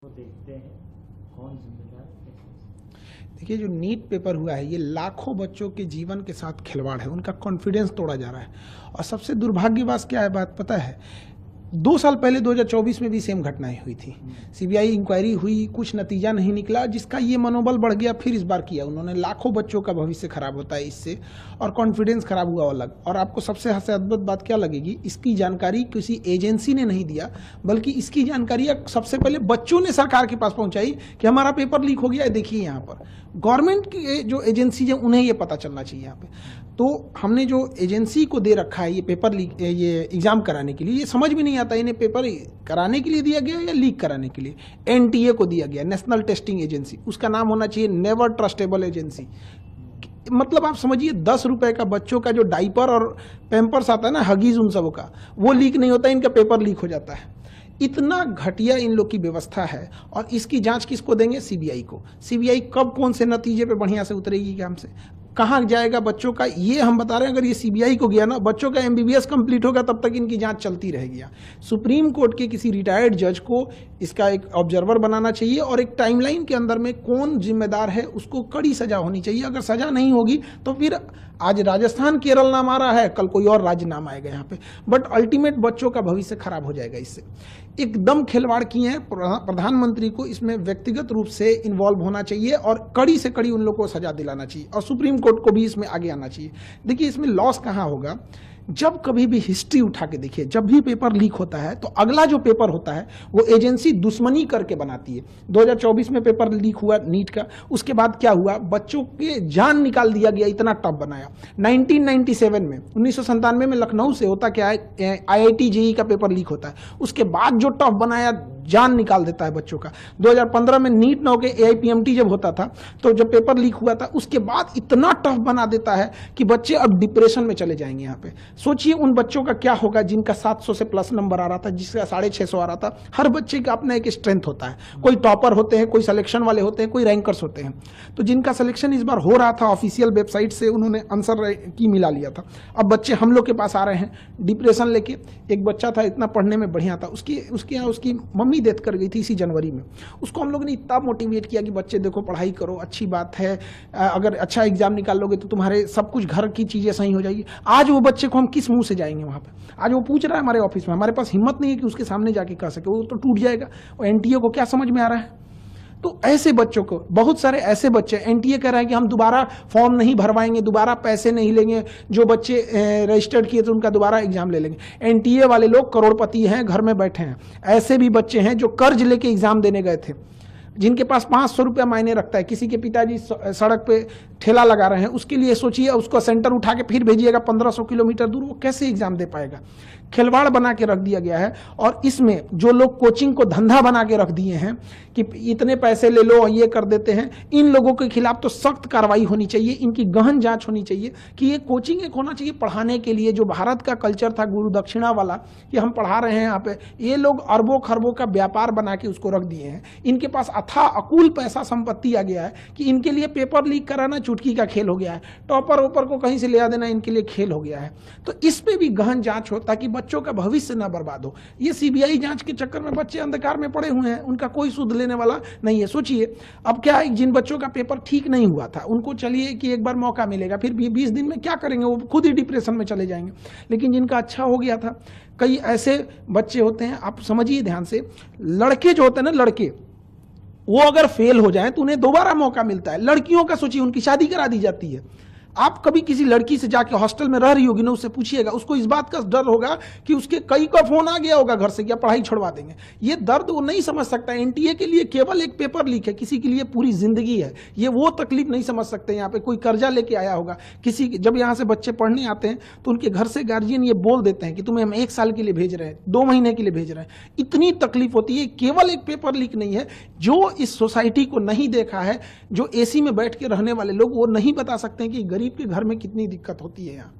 तो देखते हैं कौन जिम्मेदार कैसे। देखिए, जो नीट पेपर हुआ है ये लाखों बच्चों के जीवन के साथ खिलवाड़ है, उनका कॉन्फिडेंस तोड़ा जा रहा है। और सबसे दुर्भाग्यवश क्या है बात पता है, 2 साल पहले 2024 में भी सेम घटनाएं हुई थी। सीबीआई इंक्वायरी हुई, कुछ नतीजा नहीं निकला, जिसका ये मनोबल बढ़ गया। फिर इस बार किया उन्होंने, लाखों बच्चों का भविष्य खराब होता है इससे, और कॉन्फिडेंस खराब हुआ अलग। और आपको सबसे अद्भुत बात क्या लगेगी, इसकी जानकारी किसी एजेंसी ने नहीं दिया, बल्कि इसकी जानकारी सबसे पहले बच्चों ने सरकार के पास पहुंचाई कि हमारा पेपर लीक हो गया है, देखिए यहाँ पर। गवर्नमेंट की जो एजेंसी है उन्हें ये पता चलना चाहिए यहाँ पे। तो हमने जो एजेंसी को दे रखा है ये पेपर लीक, ये एग्जाम कराने के लिए, ये समझ में नहीं आता इन्हें पेपर कराने के लिए दिया गया या लीक कराने के लिए। एनटीए को दिया गया, नेशनल टेस्टिंग एजेंसी, उसका नाम होना चाहिए नेवर ट्रस्टेबल एजेंसी। मतलब आप समझिए 10 रुपए का बच्चों का जो डाइपर और पैम्पर्स आता है ना, हगीज उन सबों का, वो लीक नहीं होता, इनका पेपर लीक हो जाता है। इतना घटिया इन लोग की व्यवस्था है। और इसकी जांच किसको देंगे? सीबीआई को। सीबीआई कब कौन से नतीजे पे बढ़िया से उतरेगी काम से, कहाँ जाएगा बच्चों का, ये हम बता रहे हैं। अगर ये सीबीआई को गया ना, बच्चों का एमबीबीएस कंप्लीट होगा, तब तक इनकी जांच चलती रहेगी। सुप्रीम कोर्ट के किसी रिटायर्ड जज को इसका एक ऑब्जर्वर बनाना चाहिए, और एक टाइमलाइन के अंदर में कौन जिम्मेदार है उसको कड़ी सजा होनी चाहिए। अगर सजा नहीं होगी तो फिर आज राजस्थान केरल नाम आ रहा है, कल कोई और राज्य नाम आएगा यहाँ पे, बट अल्टीमेट बच्चों का भविष्य खराब हो जाएगा इससे। एकदम खिलवाड़ किए हैं। प्रधानमंत्री को इसमें व्यक्तिगत रूप से इन्वॉल्व होना चाहिए और कड़ी से कड़ी उन लोगों को सजा दिलाना चाहिए, और सुप्रीम कोर्ट को भी इसमें आगे आना चाहिए। देखिए, इसमें लॉस कहाँ होगा, जब कभी भी हिस्ट्री उठा के देखिए, जब भी पेपर लीक होता है तो अगला जो पेपर होता है वो एजेंसी दुश्मनी करके बनाती है। 2024 में पेपर लीक हुआ नीट का, उसके बाद क्या हुआ, बच्चों के जान निकाल दिया गया, इतना टफ बनाया। 1997 में लखनऊ से होता क्या है, आईआईटी जेईई का पेपर लीक होता है, उसके बाद जो टफ बनाया, जान निकाल देता है बच्चों का। 2015 में नीट न होके एआईपीएमटी जब होता था, तो जब पेपर लीक हुआ था उसके बाद इतना टफ बना देता है कि बच्चे अब डिप्रेशन में चले जाएंगे। यहाँ पे सोचिए उन बच्चों का क्या होगा जिनका 700 से प्लस नंबर आ रहा था, जिसका 650 आ रहा था। हर बच्चे का अपना एक स्ट्रेंथ होता है, कोई टॉपर होते हैं, कोई सिलेक्शन वाले होते हैं, कोई रैंकर्स होते हैं। तो जिनका सिलेक्शन इस बार हो रहा था, ऑफिशियल वेबसाइट से उन्होंने आंसर की मिला लिया था, अब बच्चे हम लोग के पास आ रहे हैं डिप्रेशन लेके। एक बच्चा था, इतना पढ़ने में बढ़िया था, उसकी मम्मी डेथ कर गई थी इसी जनवरी में। उसको हम लोग ने इतना मोटिवेट किया कि बच्चे देखो पढ़ाई करो, अच्छी बात है, अगर अच्छा एग्जाम निकाल लोगे तो तुम्हारे सब कुछ घर की चीजें सही हो जाएगी। आज वो बच्चे को हम किस मुंह से जाएंगे वहां पे? आज वो पूछ रहा है हमारे ऑफिस में, हमारे पास हिम्मत नहीं है कि उसके सामने जाके कह सके, वो तो टूट जाएगा। और एनटीए को क्या समझ में आ रहा है? तो ऐसे बच्चों को, बहुत सारे ऐसे बच्चे, एनटीए कह रहा है कि हम दोबारा फॉर्म नहीं भरवाएंगे, दोबारा पैसे नहीं लेंगे, जो बच्चे रजिस्टर्ड किए तो उनका दोबारा एग्जाम ले लेंगे। एनटीए वाले लोग करोड़पति हैं, घर में बैठे हैं। ऐसे भी बच्चे हैं जो कर्ज लेके एग्जाम देने गए थे, जिनके पास 500 रुपया मायने रखता है। किसी के पिताजी सड़क पे ठेला लगा रहे हैं, उसके लिए सोचिए, उसको सेंटर उठा के फिर भेजिएगा 1500 किलोमीटर दूर, वो कैसे एग्जाम दे पाएगा? खिलवाड़ बना के रख दिया गया है। और इसमें जो लोग कोचिंग को धंधा बना के रख दिए हैं कि इतने पैसे ले लो, ये कर देते हैं, इन लोगों के खिलाफ तो सख्त कार्रवाई होनी चाहिए। इनकी गहन जांच होनी चाहिए कि ये कोचिंग एक होना चाहिए पढ़ाने के लिए, जो भारत का कल्चर था गुरु दक्षिणा वाला, कि हम पढ़ा रहे हैं यहाँ पे। ये लोग अरबों खरबों का व्यापार बना के उसको रख दिए हैं। इनके पास अथाह अकूल पैसा संपत्ति आ गया है कि इनके लिए पेपर लीक कराना चुटकी का खेल हो गया है। टॉपर ओपर को कहीं से ले आ देना इनके लिए खेल हो गया है। तो इस पे भी गहन जांच हो ताकि बच्चों का भविष्य ना बर्बाद हो। ये सीबीआई जांच के चक्कर में बच्चे अंधकार में पड़े हुए हैं, उनका कोई सुध लेने वाला नहीं है। सोचिए अब क्या है, जिन बच्चों का पेपर ठीक नहीं हुआ था उनको चलिए कि एक बार मौका मिलेगा, फिर 20 दिन में क्या करेंगे, वो खुद ही डिप्रेशन में चले जाएंगे। लेकिन जिनका अच्छा हो गया था, कई ऐसे बच्चे होते हैं, आप समझिए ध्यान से, लड़के जो होते हैं ना, लड़के वो अगर फेल हो जाए तो उन्हें दोबारा मौका मिलता है। लड़कियों का सोचिए, उनकी शादी करा दी जाती है। आप कभी किसी लड़की से जाके हॉस्टल में रह रही होगी ना, उससे पूछिएगा, उसको इस बात का डर होगा कि उसके कई का फोन आ गया होगा घर से, क्या पढ़ाई छुड़वा देंगे। ये दर्द वो नहीं समझ सकता। एनटीए के लिए केवल एक पेपर लीक है, किसी के लिए पूरी जिंदगी है। ये वो तकलीफ नहीं समझ सकते। यहाँ पे कोई कर्जा लेके आया होगा, किसी जब यहाँ से बच्चे पढ़ने आते हैं तो उनके घर से गार्जियन ये बोल देते हैं कि तुम्हें हम 1 साल के लिए भेज रहे हैं, 2 महीने के लिए भेज रहे हैं। इतनी तकलीफ होती है। केवल एक पेपर लीक नहीं है। जो इस सोसाइटी को नहीं देखा है, जो एसी में बैठ के रहने वाले लोग, वो नहीं बता सकते हैं कि गरीब के घर में कितनी दिक्कत होती है यहाँ।